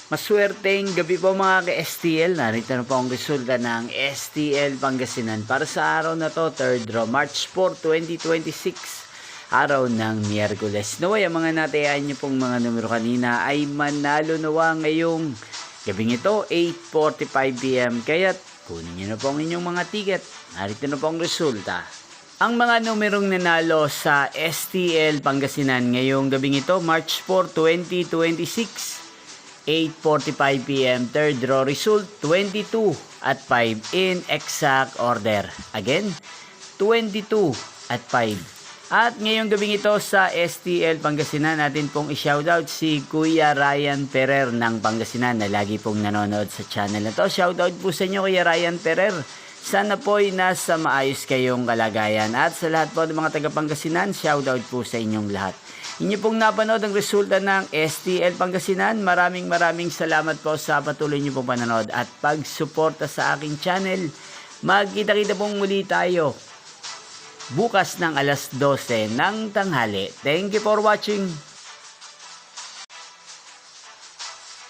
Maswerteng gabi po mga ka-STL. Narito na po ang resulta ng STL Pangasinan para sa araw na to, 3rd draw, March 4, 2026. Araw ng Miyerkules. Naway, ang mga natayaan nyo pong mga numero kanina ay manalo nawa ngayong gabing ito, 8:45 PM. Kaya kunin nyo na po ang inyong mga ticket. Narito na po ang resulta. Ang mga numerong nanalo sa STL Pangasinan ngayong gabing ito, March 4, 2026. 8:45 PM, third draw result, 22 at 5 in exact order. Again, 22 at 5. At ngayong gabing ito sa STL Pangasinan, natin pong i-shoutout si Kuya Ryan Ferrer ng Pangasinan na lagi pong nanonood sa channel na to. Shoutout po sa inyo, Kuya Ryan Ferrer. Sana po'y nasa maayos kayong kalagayan. At sa lahat po ng mga taga Pangasinan, shoutout po sa inyong lahat. Inyo pong napanood ang resulta ng STL Pangasinan. Maraming salamat po sa patuloy niyo pong panonood at pagsuporta sa aking channel. Magkita-kita pong muli tayo bukas ng alas 12 ng tanghali. Thank you for watching.